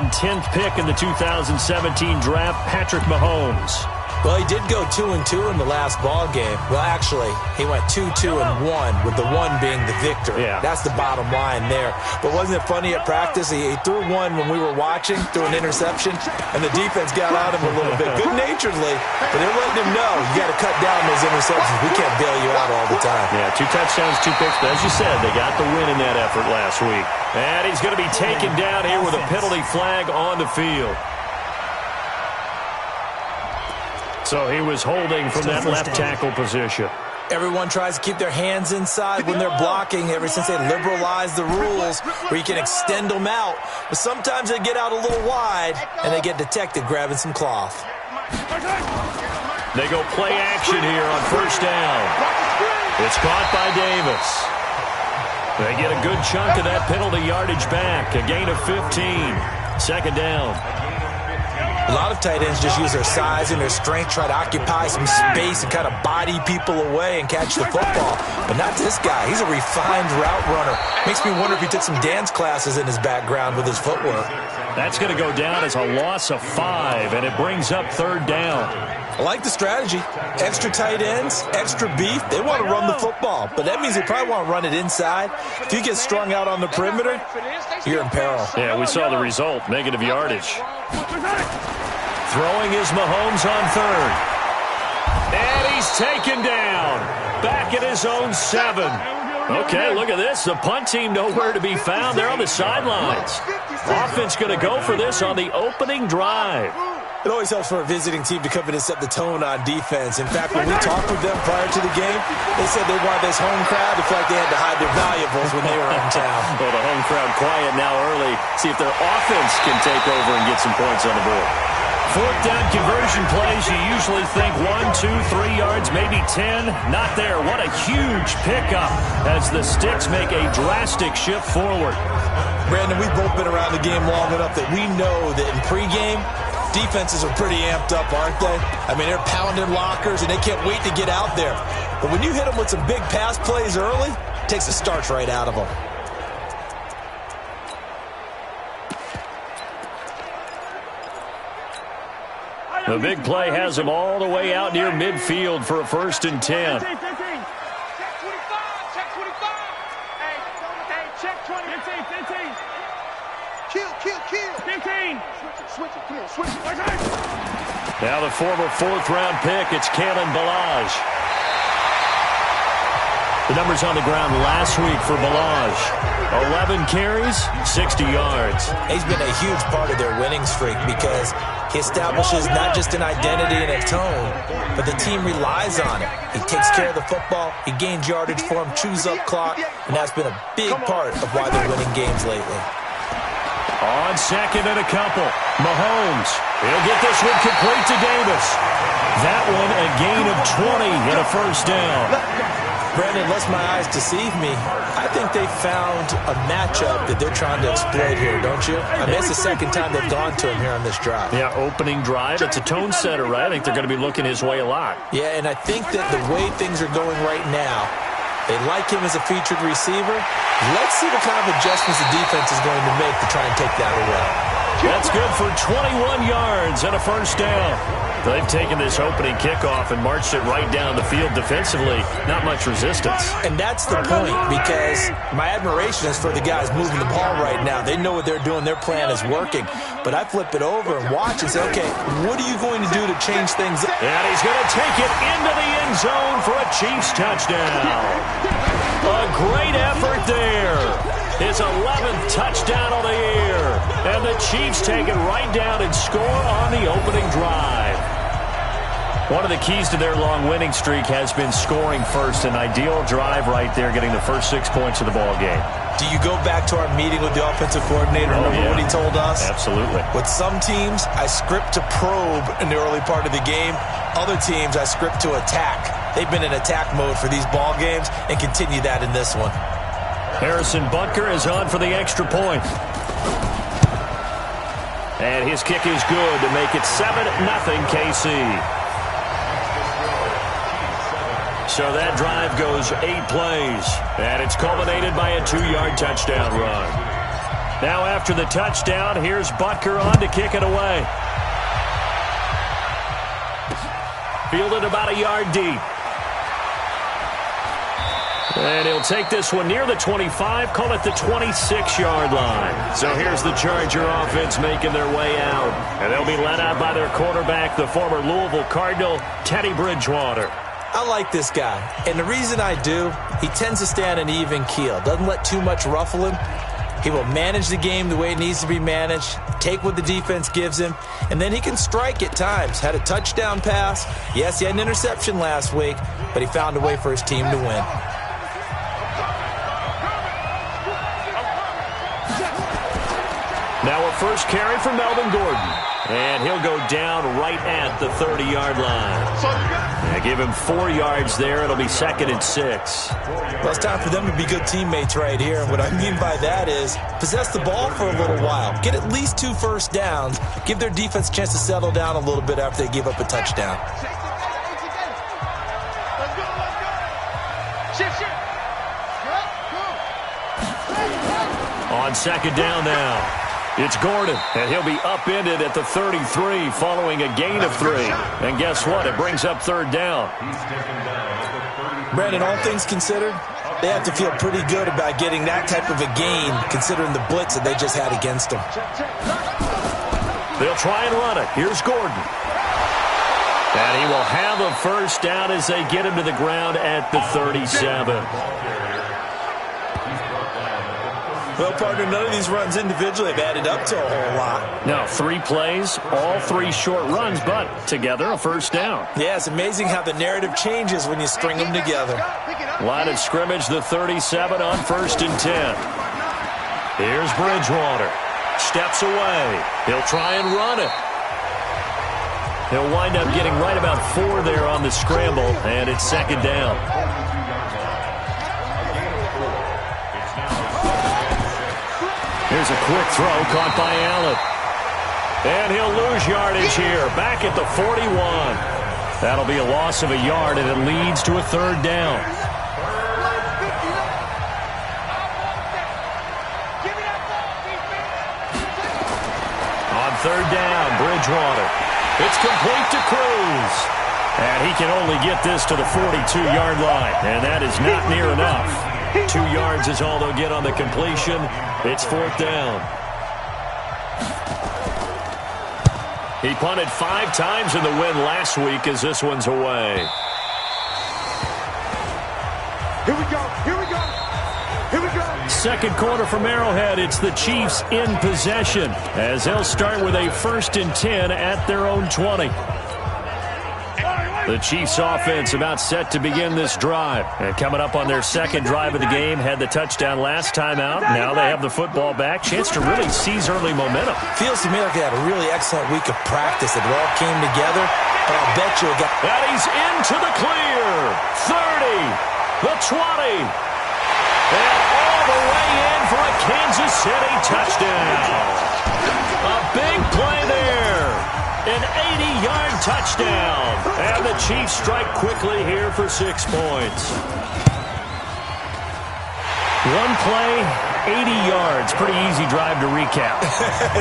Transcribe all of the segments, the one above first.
210th pick in the 2017 draft, Patrick Mahomes. Well, he did go 2-2 in the last ball game. Well, actually, he went 2-2-1, with the one being the victory. Yeah. That's the bottom line there. But wasn't it funny at practice? He threw one when we were watching, threw an interception, and the defense got on him a little bit, good-naturedly. But they're letting him know, you got to cut down those interceptions. We can't bail you out all the time. Yeah, 2 touchdowns, 2 picks. But as you said, they got the win in that effort last week. And he's going to be taken down here with a penalty flag on the field. So he was holding from that left tackle position. Everyone tries to keep their hands inside when they're blocking ever since they liberalized the rules where you can extend them out. But sometimes they get out a little wide and they get detected grabbing some cloth. They go play action here on first down. It's caught by Davis. They get a good chunk of that penalty yardage back. A gain of 15. Second down. A lot of tight ends just use their size and their strength, try to occupy some space and kind of body people away and catch the football. But not this guy. He's a refined route runner. Makes me wonder if he took some dance classes in his background with his footwork. That's going to go down as a loss of 5, and it brings up third down. I like the strategy. Extra tight ends, extra beef. They want to run the football, but that means they probably want to run it inside. If you get strung out on the perimeter, you're in peril. Yeah, we saw the result, negative yardage. Throwing is Mahomes on third. And he's taken down. Back at his own 7. Okay, look at this. The punt team nowhere to be found. They're on the sidelines. Offense going to go for this on the opening drive. It always helps for a visiting team to come in and set the tone on defense. In fact, when we talked with them prior to the game, they said they wanted this home crowd to feel like they had to hide their valuables when they were in town. Well, the home crowd quiet now early. See if their offense can take over and get some points on the board. Fourth down conversion plays, you usually think 1, 2, 3 yards, maybe 10. Not there. What a huge pickup as the Sticks make a drastic shift forward. Brandon, we've both been around the game long enough that we know that in pregame, defenses are pretty amped up, aren't they? I mean, they're pounding lockers, and they can't wait to get out there. But when you hit them with some big pass plays early, it takes the starch right out of them. The big play has him all the way out near midfield for a 1st and 10. Check 25. Check 25. Hey, check 20. 15. Kill. 15. Switch it. Come on, switch it. Now the former 4th-round pick, it's Kalen Ballage. The numbers on the ground last week for Ballage. 11 carries, 60 yards. He's been a huge part of their winning streak because he establishes not just an identity and a tone, but the team relies on it. He takes care of the football, he gains yardage for him, chews up clock, and that's been a big part of why they're winning games lately. On second and a couple, Mahomes. He'll get this one complete to Davis. That one a gain of 20 and a 1st down. Brandon, unless my eyes deceive me, I think they found a matchup that they're trying to exploit here, don't you? I mean, it's the second time they've gone to him here on this drive. Yeah, opening drive. It's a tone setter, right? I think they're going to be looking his way a lot. Yeah, and I think that the way things are going right now, they like him as a featured receiver. Let's see what kind of adjustments the defense is going to make to try and take that away. That's good for 21 yards and a 1st down. They've taken this opening kickoff and marched it right down the field defensively. Not much resistance. And that's the point, because my admiration is for the guys moving the ball right now. They know what they're doing. Their plan is working. But I flip it over and watch and say, okay, what are you going to do to change things up? And he's going to take it into the end zone for a Chiefs touchdown. A great effort there. His 11th touchdown of the year. And the Chiefs take it right down and score on the opening drive. One of the keys to their long winning streak has been scoring first. An ideal drive right there, getting the first 6 points of the ball game. Do you go back to our meeting with the offensive coordinator? Remember what he told us? Absolutely. With some teams, I script to probe in the early part of the game. Other teams, I script to attack. They've been in attack mode for these ball games and continue that in this one. Harrison Butker is on for the extra point. And his kick is good to make it 7-0 KC. So that drive goes 8 plays, and it's culminated by a 2-yard touchdown run. Now after the touchdown, here's Butker on to kick it away. Fielded about a yard deep. And he'll take this one near the 25, call it the 26-yard line. So here's the Charger offense making their way out. And they'll be led out by their quarterback, the former Louisville Cardinal, Teddy Bridgewater. I like this guy, and the reason I do, he tends to stay on an even keel. Doesn't let too much ruffle him. He will manage the game the way it needs to be managed, take what the defense gives him, and then he can strike at times. Had a touchdown pass. Yes, he had an interception last week, but he found a way for his team to win. Now a first carry for Melvin Gordon. And he'll go down right at the 30-yard line. They give him 4 yards there. It'll be 2nd and 6. Well, it's time for them to be good teammates right here. And what I mean by that is possess the ball for a little while. Get at least 2 first downs. Give their defense a chance to settle down a little bit after they give up a touchdown. On 2nd down now. It's Gordon, and he'll be upended at the 33 following a gain of 3. And guess what? It brings up 3rd down. Brandon, all things considered, they have to feel pretty good about getting that type of a gain considering the blitz that they just had against them. They'll try and run it. Here's Gordon. And he will have a first down as they get him to the ground at the 37. Well, partner, none of these runs individually have added up to a whole lot. No, 3 plays, all 3 short runs, but together a first down. Yeah, it's amazing how the narrative changes when you string them together. Line of scrimmage, the 37 on 1st and 10. Here's Bridgewater. Steps away. He'll try and run it. He'll wind up getting right about 4 there on the scramble, and it's 2nd down. Here's a quick throw caught by Allen. And he'll lose yardage here, back at the 41. That'll be a loss of a yard, and it leads to a 3rd down. On 3rd down, Bridgewater. It's complete to Cruz. And he can only get this to the 42-yard line, and that is not near enough. 2 yards is all they'll get on the completion. It's 4th down. He punted 5 times in the win last week as this one's away. Here we go. Here we go. Here we go. 2nd quarter from Arrowhead. It's the Chiefs in possession as they'll start with a 1st and 10 at their own 20. The Chiefs offense about set to begin this drive. And coming up on their 2nd drive of the game, had the touchdown last time out. Now they have the football back. Chance to really seize early momentum. Feels to me like they had a really excellent week of practice. It all came together. But I'll bet you it got... And he's into the clear. 30. The 20. And all the way in for a Kansas City touchdown. A big play there. An 80-yard touchdown. And the Chiefs strike quickly here for 6 points. 1 play, 80 yards. Pretty easy drive to recap.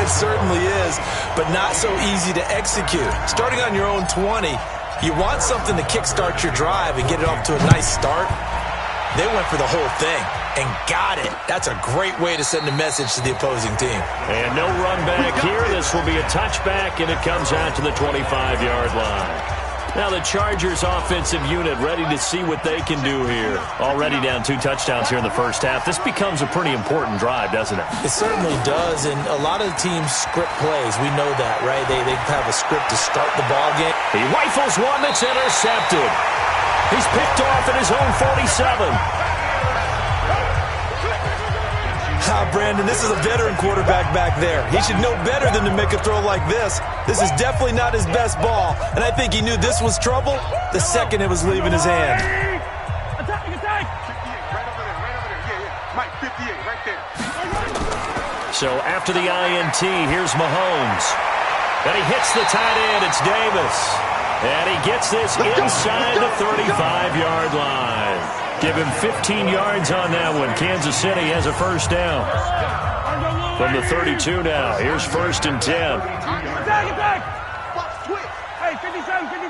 It certainly is, but not so easy to execute. Starting on your own 20, you want something to kickstart your drive and get it off to a nice start. They went for the whole thing and got it. That's a great way to send a message to the opposing team. And no run back here. This will be a touchback, and it comes out to the 25-yard line. Now the Chargers offensive unit ready to see what they can do here. Already down 2 touchdowns here in the first half. This becomes a pretty important drive, doesn't it? It certainly does, and a lot of the teams script plays. We know that, right? They have a script to start the ball game. He rifles one that's intercepted. He's picked off at his own 47. Brandon, this is a veteran quarterback back there. He should know better than to make a throw like this. This is definitely not his best ball, and I think he knew this was trouble the second it was leaving his hand. Attack! Right over there. Yeah. Mike, 58, right there. So after the INT, here's Mahomes. And he hits the tight end. It's Davis. And he gets this inside the 35-yard line. Give him 15 yards on that one. Kansas City has a first down. From the 32 now, here's 1st and 10. Attack! Hey, 57, 57.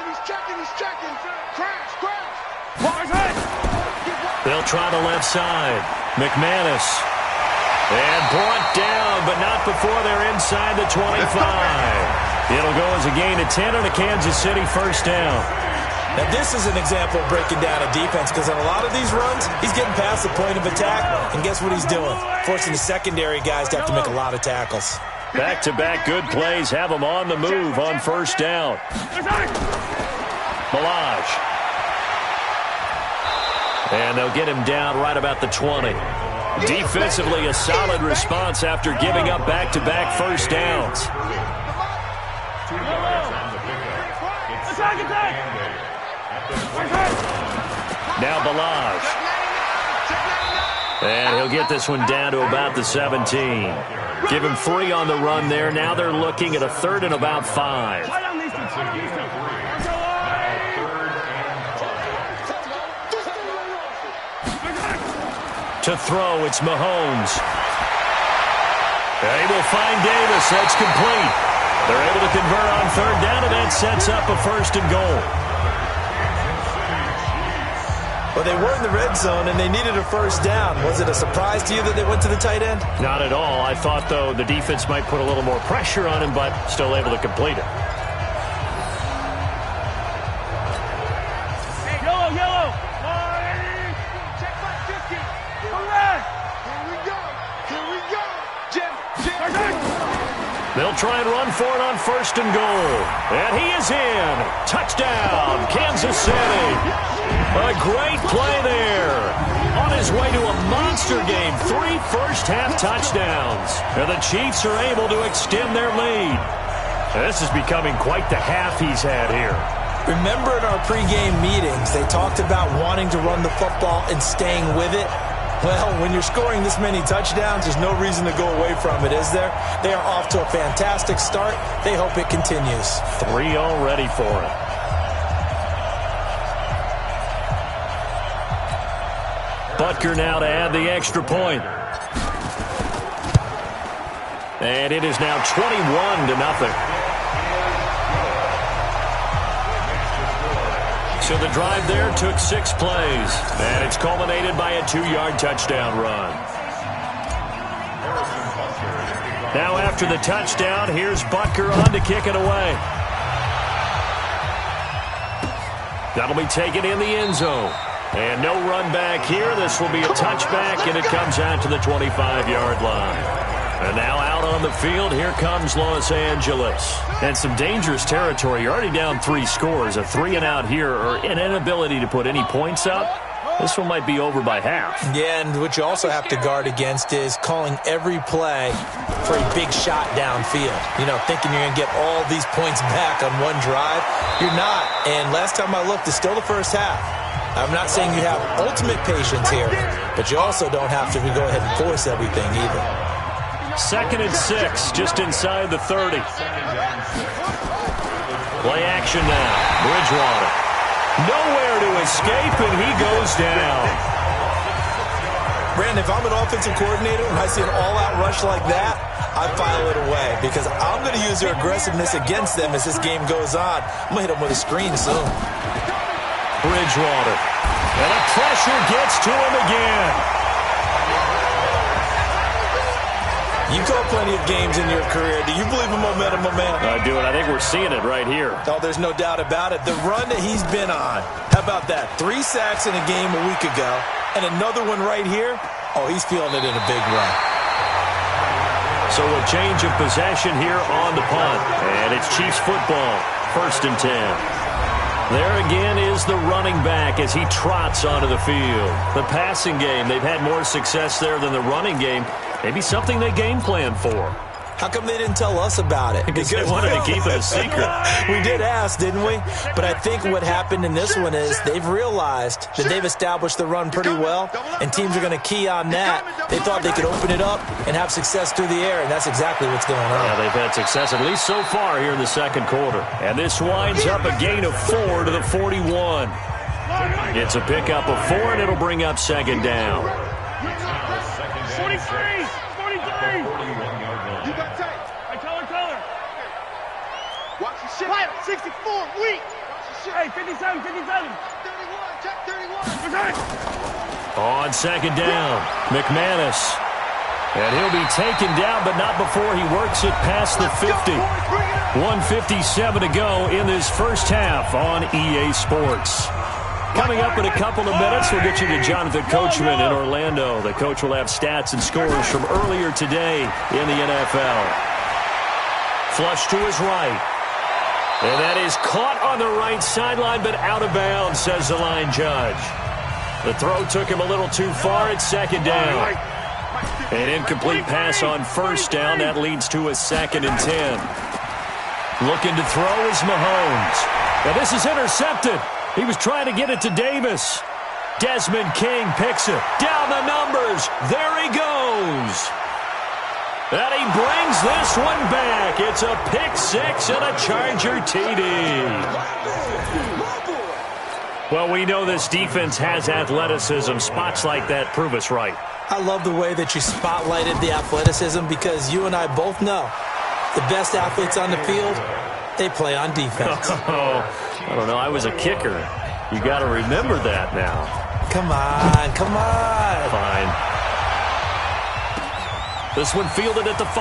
He's checking. Crash. They'll try the left side. McManus. And brought down, but not before they're inside the 25. It'll go as a gain of 10 on a Kansas City 1st down. Now, this is an example of breaking down a defense because on a lot of these runs, he's getting past the point of attack, and guess what he's doing? Forcing the secondary guys to have to make a lot of tackles. Back-to-back good plays have them on the move on 1st down. Ballage. And they'll get him down right about the 20. Defensively, a solid response after giving up back-to-back 1st downs. Now Ballage. And he'll get this one down to about the 17. Give him 3 on the run there. Now they're looking at a 3rd and about 5. To throw, it's Mahomes. They will find Davis. That's complete. They're able to convert on 3rd down, and that sets up a 1st and goal. Well, they were in the red zone, and they needed a 1st down. Was it a surprise to you that they went to the tight end? Not at all. I thought, though, the defense might put a little more pressure on him, but still able to complete it. Yellow. Check back 50. Correct. Here we go. Jim. They'll try and run for it on 1st and goal. And he is in. Touchdown, Kansas City. A great play there. On his way to a monster game. 3 first-half touchdowns. And the Chiefs are able to extend their lead. This is becoming quite the half he's had here. Remember in our pregame meetings, they talked about wanting to run the football and staying with it. Well, when you're scoring this many touchdowns, there's no reason to go away from it, is there? They are off to a fantastic start. They hope it continues. 3 already for him. Butker now to add the extra point. And it is now 21-0. So the drive there took 6 plays. And it's culminated by a 2-yard touchdown run. Now after the touchdown, here's Butker on to kick it away. That'll be taken in the end zone. And no run back here. This will be a touchback, and it comes out to the 25-yard line. And now out on the field, here comes Los Angeles. And some dangerous territory. You're already down 3 scores. A 3-and-out here, or an inability to put any points up. This one might be over by half. Yeah, and what you also have to guard against is calling every play for a big shot downfield. You know, thinking you're going to get all these points back on one drive. You're not. And last time I looked, it's still the first half. I'm not saying you have ultimate patience here, but you also don't have to go ahead and force everything either. 2nd and 6, just inside the 30. Play action now. Bridgewater. Nowhere to escape, and he goes down. Brandon, if I'm an offensive coordinator and I see an all-out rush like that, I file it away because I'm going to use their aggressiveness against them as this game goes on. I'm going to hit them with a screen soon. Bridgewater. And the pressure gets to him again. You call plenty of games in your career. Do you believe in momentum, my man? I do, and I think we're seeing it right here. Oh, there's no doubt about it. The run that he's been on. How about that? 3 sacks in a game a week ago, and another one right here. Oh, he's feeling it in a big run. So a change of possession here on the punt. And it's Chiefs football. 1st and 10. There again is the running back as he trots onto the field. The passing game, they've had more success there than the running game. Maybe something they game plan for. How come they didn't tell us about it? Because they wanted to keep it a secret. We did ask, didn't we? But I think what happened in this one is they've realized that they've established the run pretty well, and teams are going to key on that. They thought they could open it up and have success through the air, and that's exactly what's going on. Yeah, they've had success, at least so far here in the 2nd quarter. And this winds up a gain of 4 to the 41. It's a pickup of 4, and it'll bring up 2nd down. 43, 43. 64, weak. Hey, 57, 57. 31, check 31. On second down, McManus. And he'll be taken down, but not before he works it past the 50. 1:57 to go in this first half on EA Sports. Coming up in a couple of minutes, we'll get you to Jonathan Coachman in Orlando. The coach will have stats and scores from earlier today in the NFL. Flush to his right. And that is caught on the right sideline, but out of bounds, says the line judge. The throw took him a little too far at second down. An incomplete pass on first down. That leads to a 2nd and 10. Looking to throw is Mahomes. Now this is intercepted. He was trying to get it to Davis. Desmond King picks it. Down the numbers. There he goes. And he brings this one back. It's a pick 6 and a Charger TD. Well, we know this defense has athleticism. Spots like that prove us right. I love the way that you spotlighted the athleticism because you and I both know the best athletes on the field, they play on defense. Oh, I don't know. I was a kicker. You got to remember that now. Come on, come on. Fine. This one fielded at the 5.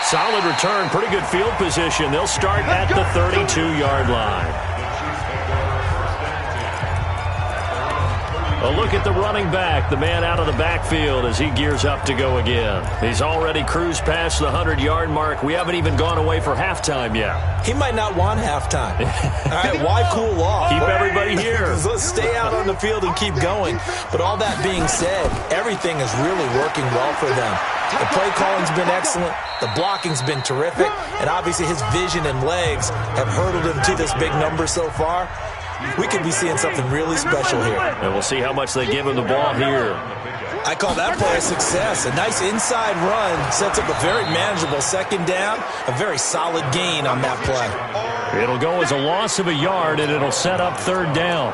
Solid return. Pretty good field position. They'll start at the 32-yard line. A look at the running back, the man out of the backfield as he gears up to go again. He's already cruised past the 100-yard mark. We haven't even gone away for halftime yet. He might not want halftime. All right, why cool off? Keep everybody here. Let's stay out on the field and keep going. But all that being said, everything is really working well for them. The play calling's been excellent. The blocking's been terrific. And obviously his vision and legs have hurdled him to this big number so far. We could be seeing something really special here. And we'll see how much they give him the ball here. I call that play a success. A nice inside run sets up a very manageable second down. A very solid gain on that play. It'll go as a loss of a yard, and it'll set up 3rd down.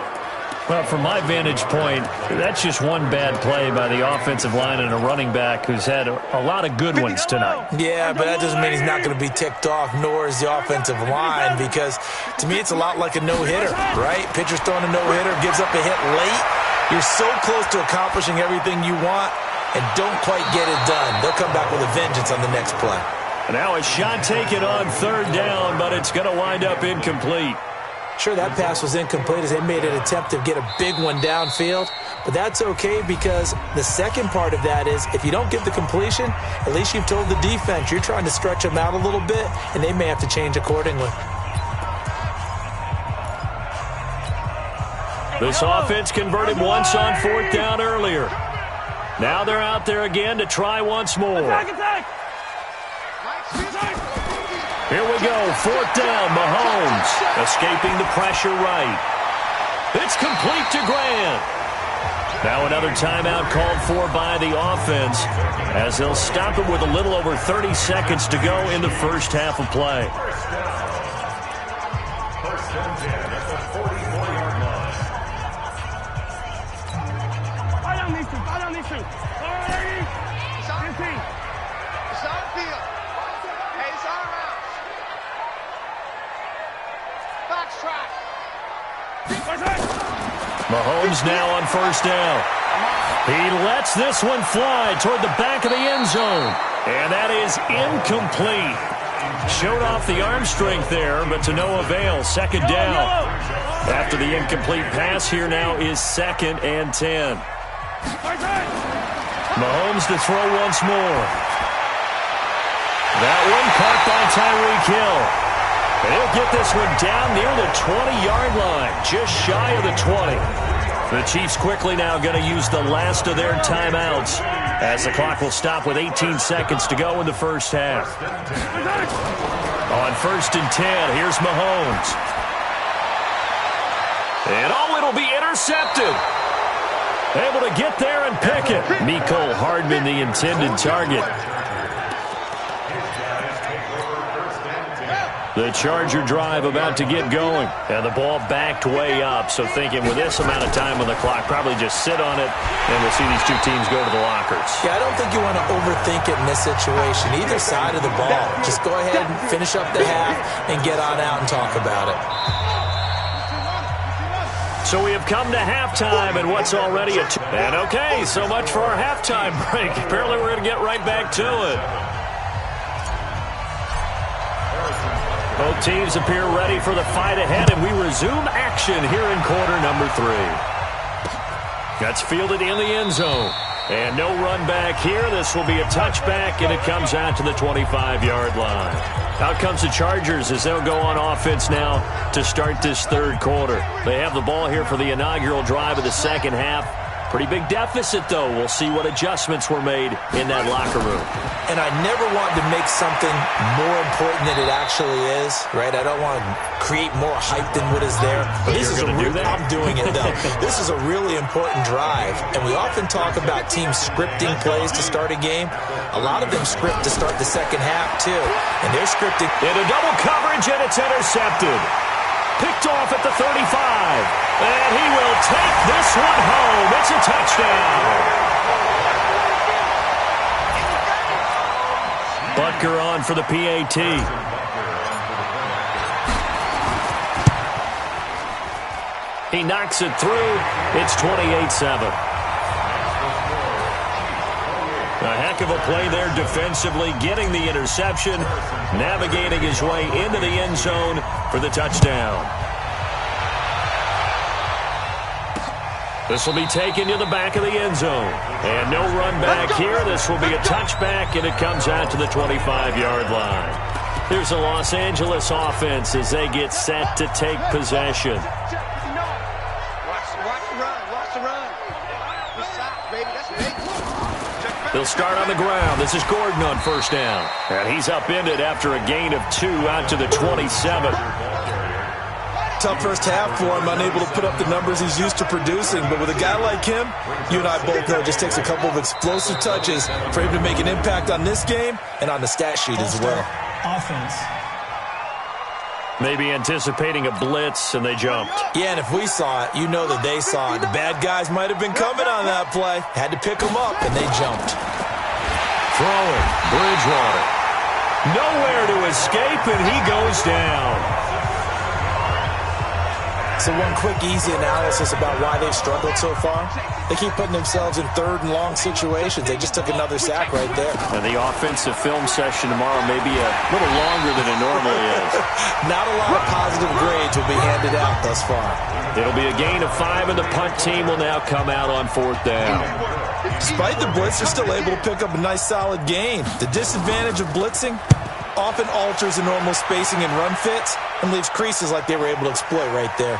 Well, from my vantage point, that's just one bad play by the offensive line and a running back who's had a lot of good ones tonight. Yeah, but that doesn't mean he's not going to be ticked off, nor is the offensive line, because to me it's a lot like a no-hitter, right? Pitcher's throwing a no-hitter, gives up a hit late. You're so close to accomplishing everything you want and don't quite get it done. They'll come back with a vengeance on the next play. Now a shot taken on 3rd down, but it's going to wind up incomplete. Sure, that pass was incomplete as they made an attempt to get a big one downfield, but that's okay because the second part of that is if you don't get the completion, at least you've told the defense you're trying to stretch them out a little bit, and they may have to change accordingly. This offense converted once on 4th down earlier. Now they're out there again to try once more. Here we go, 4th down, Mahomes, escaping the pressure right. It's complete to Grant. Now another timeout called for by the offense as they'll stop it with a little over 30 seconds to go in the first half of play. Mahomes now on 1st down. He lets this one fly toward the back of the end zone. And that is incomplete. Showed off the arm strength there, but to no avail. 2nd down. After the incomplete pass, here now is 2nd and 10. Mahomes to throw once more. That one caught by Tyreek Hill. And he'll get this one down near the 20-yard line, just shy of the 20. The Chiefs quickly now going to use the last of their timeouts as the clock will stop with 18 seconds to go in the first half. On 1st and 10, here's Mahomes. And it'll be intercepted. Able to get there and pick it. Mecole Hardman, the intended target. The Charger drive about to get going. And the ball backed way up. So thinking with this amount of time on the clock, probably just sit on it, and we'll see these two teams go to the lockers. Yeah, I don't think you want to overthink it in this situation. Either side of the ball. Just go ahead and finish up the half and get on out and talk about it. So we have come to halftime, and what's already a and okay, so much for our halftime break. Apparently we're going to get right back to it. Both teams appear ready for the fight ahead, and we resume action here in quarter number 3. That's fielded in the end zone. And no run back here. This will be a touchback, and it comes out to the 25-yard line. Out comes the Chargers as they'll go on offense now to start this third quarter. They have the ball here for the inaugural drive of the second half. Pretty big deficit, though. We'll see what adjustments were made in that locker room. And I never want to make something more important than it actually is, right? I don't want to create more hype than what is there. But this is I'm doing it, though. This is a really important drive. And we often talk about teams scripting plays to start a game. A lot of them script to start the second half, too. And they're scripting. Into double coverage, and it's intercepted. Picked off at the 35. And he will take this one home. It's a touchdown. Butker on for the PAT. He knocks it through. It's 28-7. A heck of a play there defensively, getting the interception, navigating his way into the end zone for the touchdown. This will be taken to the back of the end zone. And no run back here. This will be a touchback, and it comes out to the 25-yard line. Here's the Los Angeles offense as they get set to take possession. They'll start on the ground. This is Gordon on first down. And he's upended after a gain of 2 out to the 27. Tough first half for him, unable to put up the numbers he's used to producing. But with a guy like him, you and I both know it just takes a couple of explosive touches for him to make an impact on this game and on the stat sheet as well. Offense. Maybe anticipating a blitz, and they jumped. Yeah, and if we saw it, you know that they saw it. The bad guys might have been coming on that play. Had to pick them up, and they jumped. Throwing, Bridgewater. Nowhere to escape, and he goes down. So one quick, easy analysis about why they've struggled so far. They keep putting themselves in third and long situations. They just took another sack right there. And the offensive film session tomorrow may be a little longer than it normally is. Not a lot of positive grades will be handed out thus far. It'll be a gain of 5, and the punt team will now come out on fourth down. Despite the blitz, they're still able to pick up a nice, solid gain. The disadvantage of blitzing often alters the normal spacing and run fits and leaves creases like they were able to exploit right there.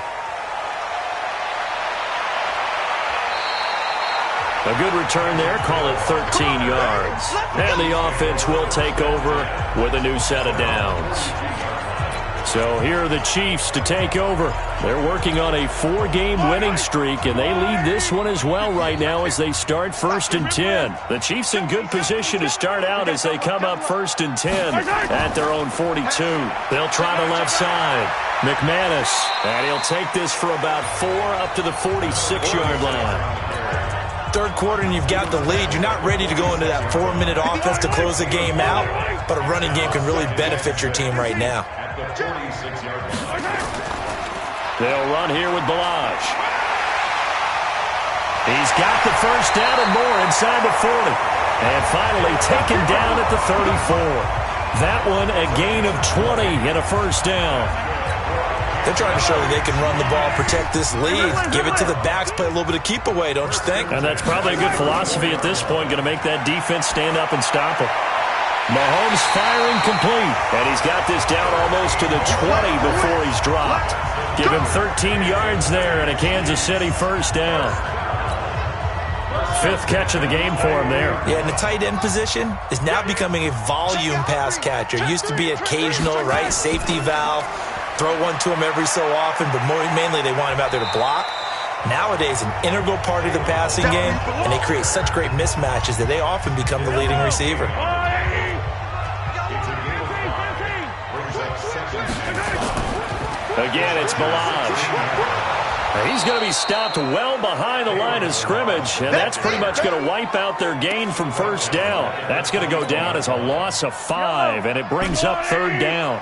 A good return there, call it 13 yards. And the offense will take over with a new set of downs. So here are the Chiefs to take over. They're working on a 4-game winning streak, and they lead this one as well right now as they start 1st and 10. The Chiefs in good position to start out as they come up 1st and 10 at their own 42. They'll try the left side. McManus, and he'll take this for about 4 up to the 46-yard line. Third quarter and you've got the lead. You're not ready to go into that 4-minute offense to close the game out, but a running game can really benefit your team right now. They'll run here with Balaj. He's got the first down and more inside the 40. And finally taken down at the 34. That one a gain of 20 and a first down. They're trying to show that they can run the ball, protect this lead, give it to the backs, play a little bit of keep away, don't you think? And that's probably a good philosophy at this point, going to make that defense stand up and stop it. Mahomes firing complete, and he's got this down almost to the 20 before he's dropped. Give him 13 yards there and a Kansas City first down. 5th catch of the game for him there. Yeah, and the tight end position is now becoming a volume pass catcher. It used to be occasional, right, safety valve. Throw one to him every so often, but mainly they want him out there to block. Nowadays, an integral part of the passing game, and they create such great mismatches that they often become the leading receiver. Again, it's Ballage. He's going to be stopped well behind the line of scrimmage, and that's pretty much going to wipe out their gain from first down. That's going to go down as a loss of 5, and it brings up third down.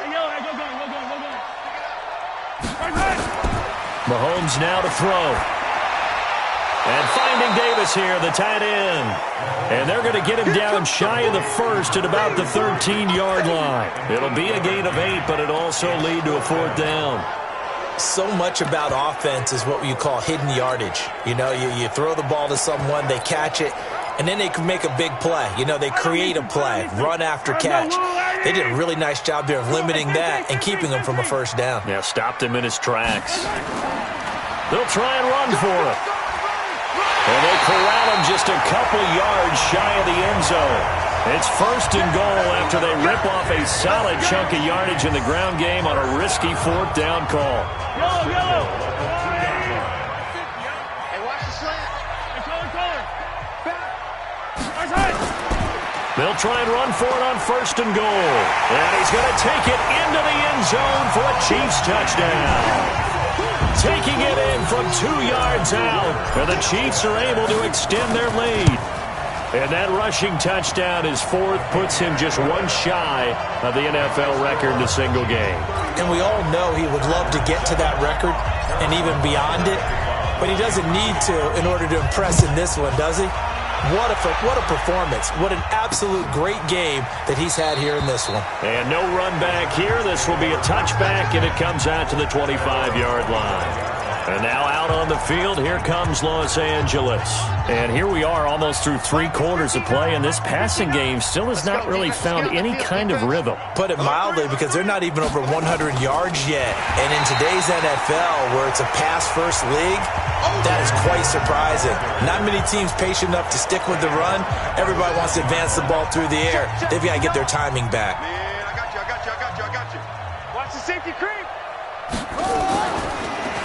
Mahomes now to throw. And finding Davis here, the tight end. And they're going to get him down shy of the first at about the 13-yard line. It'll be a gain of 8, but it'll also lead to a fourth down. So much about offense is what you call hidden yardage. You know, you throw the ball to someone, they catch it, and then they can make a big play. You know, they create a play, run after catch. They did a really nice job there of limiting that and keeping him from a first down. Yeah, stopped him in his tracks. They'll try and run for him. And they corral him just a couple yards shy of the end zone. It's first and goal after they rip off a solid chunk of yardage in the ground game on a risky fourth down call. Yellow. Hey, watch the slant. Hey, color. They'll try and run for it on first and goal. And he's going to take it into the end zone for a Chiefs touchdown. Taking it in from 2 yards out. And the Chiefs are able to extend their lead. And that rushing touchdown is fourth, puts him just one shy of the NFL record in a single game. And we all know he would love to get to that record and even beyond it, but he doesn't need to in order to impress in this one, does he? What a performance. What an absolute great game that he's had here in this one. And no run back here. This will be a touchback, and it comes out to the 25-yard line. And now out on the field, here comes Los Angeles. And here we are almost through 3 quarters of play, and this passing game still has not really found any kind of rhythm. Put it mildly, because they're not even over 100 yards yet. And in today's NFL, where it's a pass-first league, that is quite surprising. Not many teams patient enough to stick with the run. Everybody wants to advance the ball through the air. They've got to get their timing back. Man, I got you. Watch the safety creep.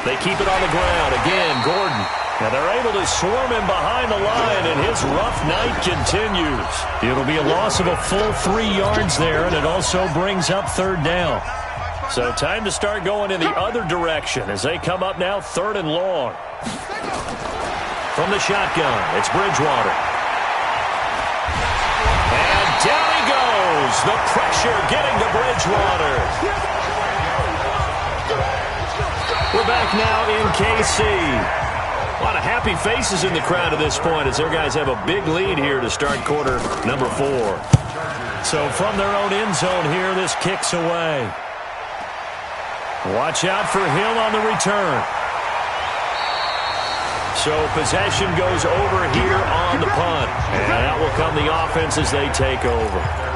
They keep it on the ground. Again, Gordon. Now they're able to swarm him behind the line, and his rough night continues. It'll be a loss of a full 3 yards there, and it also brings up third down. So time to start going in the other direction as they come up now 3rd and long. From the shotgun, it's Bridgewater. And down he goes. The pressure getting to Bridgewater. We're back now in KC. A lot of happy faces in the crowd at this point as their guys have a big lead here to start quarter number 4. So from their own end zone here, this kicks away. Watch out for Hill on the return. So possession goes over here on the punt. And that will come the offense as they take over.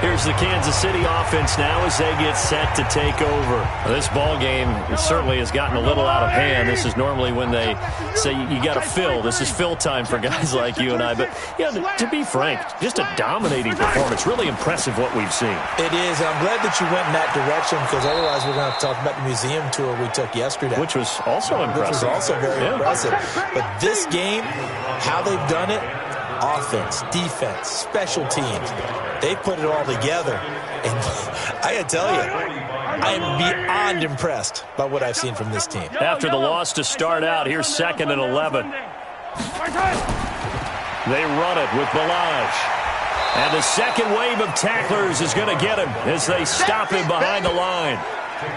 Here's the Kansas City offense now as they get set to take over. This ball game certainly has gotten a little out of hand. This is normally when they say you got to fill. This is fill time for guys like you and I. But, yeah, to be frank, just a dominating performance. Really impressive what we've seen. It is. And I'm glad that you went in that direction, because otherwise we're going to have to talk about the museum tour we took yesterday. Which was also impressive. Which was also very impressive. But this game, how they've done it, offense, defense, special teams, they put it all together. And I got to tell you, I am beyond impressed by what I've seen from this team. After the loss to start out, here's 2nd and 11. They run it with Ballage. And the second wave of tacklers is going to get him as they stop him behind the line.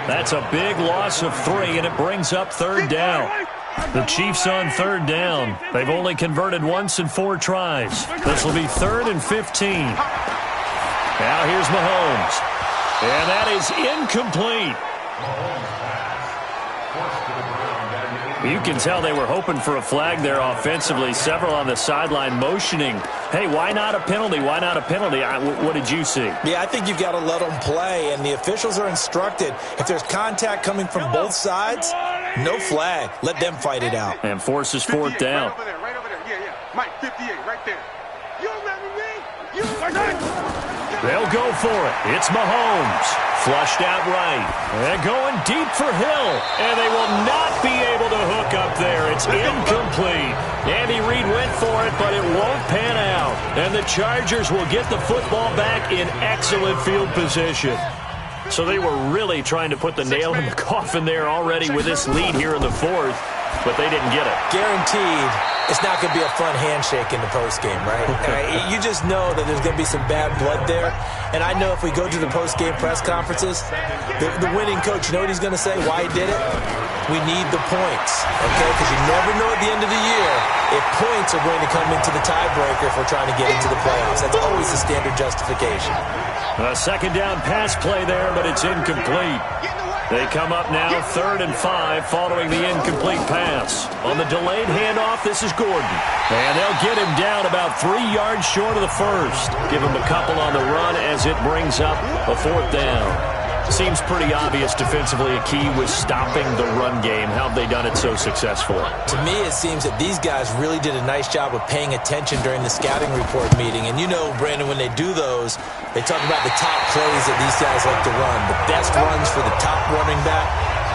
That's a big loss of 3, and it brings up third down. The Chiefs on third down. They've only converted once in 4 tries. This will be 3rd and 15. Now here's Mahomes. And that is incomplete. You can tell they were hoping for a flag there offensively. Several on the sideline motioning. Hey, why not a penalty? Why not a penalty? What did you see? Yeah, I think you've got to let them play, and the officials are instructed. If there's contact coming from both sides, no flag. Let them fight it out. And forces 4th down. Right over there. Yeah. Mike, 58, right there. You remember me? They'll go for it. It's Mahomes. Flushed out right. And going deep for Hill. And they will not be able to hook up there. It's incomplete. Andy Reid went for it, but it won't pan out. And the Chargers will get the football back in excellent field position. So they were really trying to put the nail in the coffin there already with this lead here in the fourth, but they didn't get it. Guaranteed it's not going to be a fun handshake in the postgame, right? You just know that there's going to be some bad blood there. And I know if we go to the postgame press conferences, the winning coach, you know what he's going to say, why he did it? We need the points, okay? Because you never know at the end of the year if points are going to come into the tiebreaker if we're trying to get into the playoffs. That's always the standard justification. A second down pass play there, but it's incomplete. They come up now 3rd and 5 following the incomplete pass. On the delayed handoff, this is Gordon. And they'll get him down about 3 yards short of the first. Give him a couple on the run as it brings up a 4th down. Seems pretty obvious defensively a key was stopping the run game. How have they done it so successfully? To me, it seems that these guys really did a nice job of paying attention during the scouting report meeting. And you know, Brandon, when they do those, they talk about the top plays that these guys like to run. The best runs for the top running back,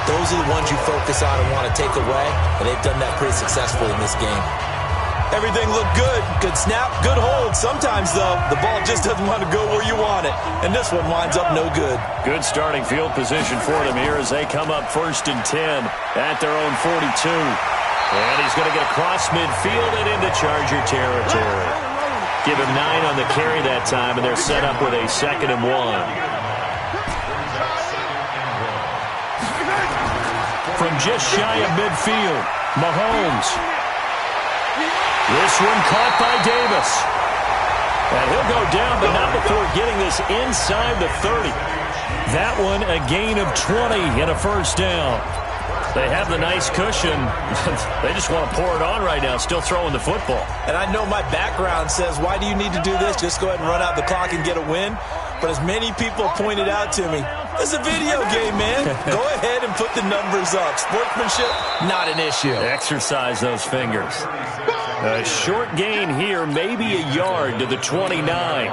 those are the ones you focus on and want to take away. And they've done that pretty successfully in this game. Everything looked good. Good snap, good hold. Sometimes, though, the ball just doesn't want to go where you want it. And this one winds up no good. Good starting field position for them here as they come up 1st and 10 at their own 42. And he's going to get across midfield and into Charger territory. Give him 9 on the carry that time, and they're set up with a 2nd and 1. From just shy of midfield, Mahomes. This one caught by Davis. And he'll go down, but not before getting this inside the 30. That one a gain of 20 and a 1st down. They have the nice cushion. They just want to pour it on right now, still throwing the football. And I know my background says, why do you need to do this? Just go ahead and run out the clock and get a win. But as many people pointed out to me, it's a video game, man. Go ahead and put the numbers up. Sportsmanship, not an issue. Exercise those fingers. A short gain here, maybe a yard to the 29.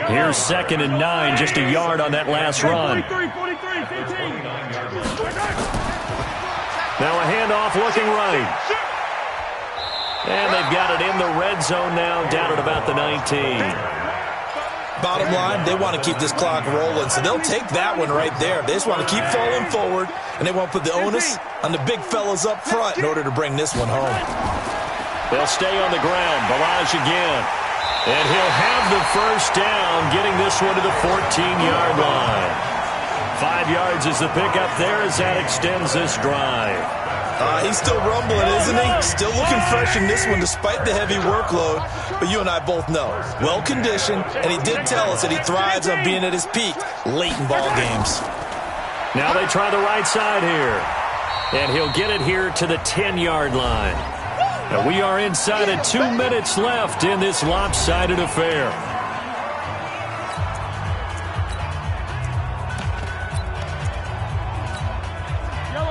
Here's 2nd and 9, just a yard on that last run. Now a handoff looking right. And they've got it in the red zone now, down at about the 19. Bottom line, they want to keep this clock rolling, so they'll take that one right there. They just want to keep falling forward, and they won't put the onus on the big fellas up front in order to bring this one home. They'll stay on the ground. Balaj again. And he'll have the 1st down, getting this one to the 14-yard line. 5 yards is the pickup there as that extends this drive. He's still rumbling, isn't he? Still looking fresh in this one despite the heavy workload. But you and I both know, well-conditioned, and he did tell us that he thrives on being at his peak late in ball games. Now they try the right side here. And he'll get it here to the 10-yard line. And we are inside of 2 minutes left in this lopsided affair.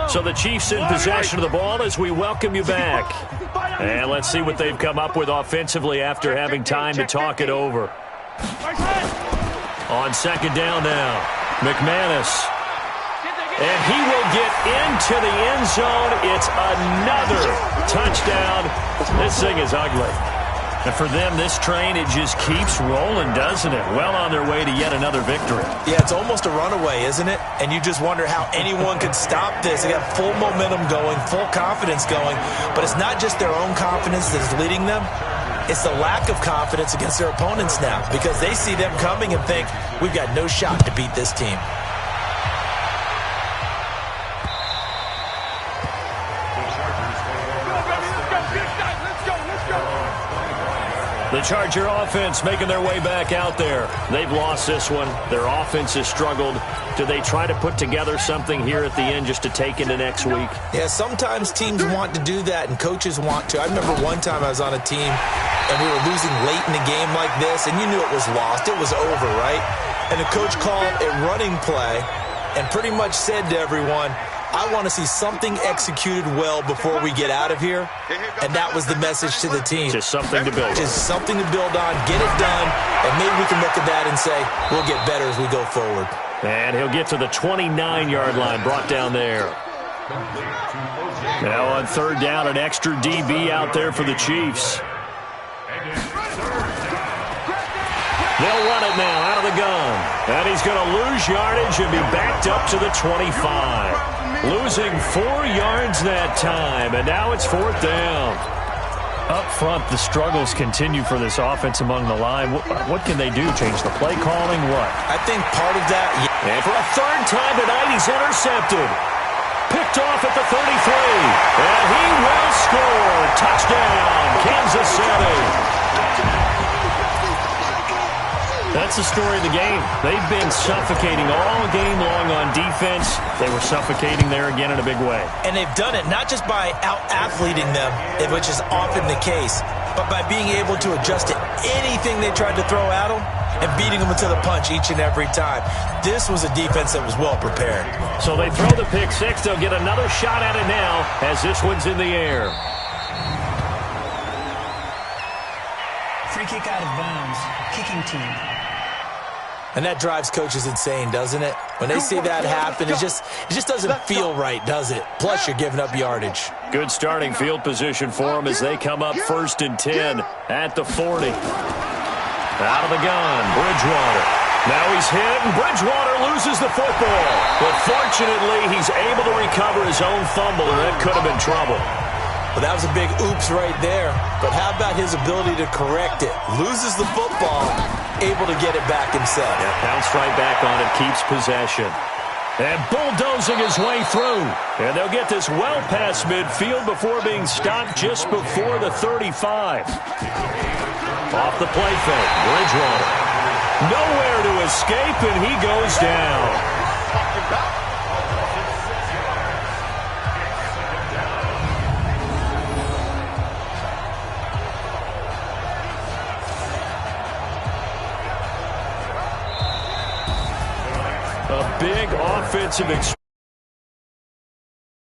So the Chiefs in possession of the ball as we welcome you back. And let's see what they've come up with offensively after having time to talk it over. On 2nd down now, McManus. And he will get into the end zone. It's another touchdown. This thing is ugly. And for them, this train, it just keeps rolling, doesn't it? Well on their way to yet another victory. Yeah, it's almost a runaway, isn't it? And you just wonder how anyone could stop this. They got full momentum going, full confidence going. But it's not just their own confidence that is leading them. It's the lack of confidence against their opponents now because they see them coming and think, we've got no shot to beat this team. The Charger offense making their way back out there. They've lost this one. Their offense has struggled. Do they try to put together something here at the end just to take into next week? Yeah, sometimes teams want to do that and coaches want to. I remember one time I was on a team and we were losing late in a game like this and you knew it was lost. It was over, right? And the coach called a running play and pretty much said to everyone, I want to see something executed well before we get out of here. And that was the message to the team. Just something to build on. Just something to build on, get it done, and maybe we can look at that and say, we'll get better as we go forward. And he'll get to the 29-yard line, brought down there. Now on 3rd down, an extra DB out there for the Chiefs. They'll run it now out of the gun. And he's going to lose yardage and be backed up to the 25. Losing 4 yards that time, and now it's 4th down. Up front, the struggles continue for this offense among the line. What can they do? Change the play calling? What? I think part of that... And for a 3rd time tonight, he's intercepted. Picked off at the 33. And he will score. Touchdown, Kansas City. That's the story of the game. They've been suffocating all game long on defense. They were suffocating there again in a big way. And they've done it not just by out-athleting them, which is often the case, but by being able to adjust to anything they tried to throw at them and beating them to the punch each and every time. This was a defense that was well prepared. So they throw the pick six. They'll get another shot at it now as this one's in the air. Free kick out of bounds. Kicking team. And that drives coaches insane, doesn't it? When they see that happen, it just doesn't feel right, does it? Plus, you're giving up yardage. Good starting field position for them as they come up 1st and 10 at the 40. Out of the gun, Bridgewater. Now he's hit, and Bridgewater loses the football. But fortunately, he's able to recover his own fumble, and that could have been trouble. Well, that was a big oops right there. But how about his ability to correct it? Loses the football, able to get it back himself. Yeah, bounced right back on it, keeps possession. And bulldozing his way through. And they'll get this well past midfield before being stopped just before the 35. Off the play fake, Bridgewater. Nowhere to escape, and he goes down. A big offensive experience.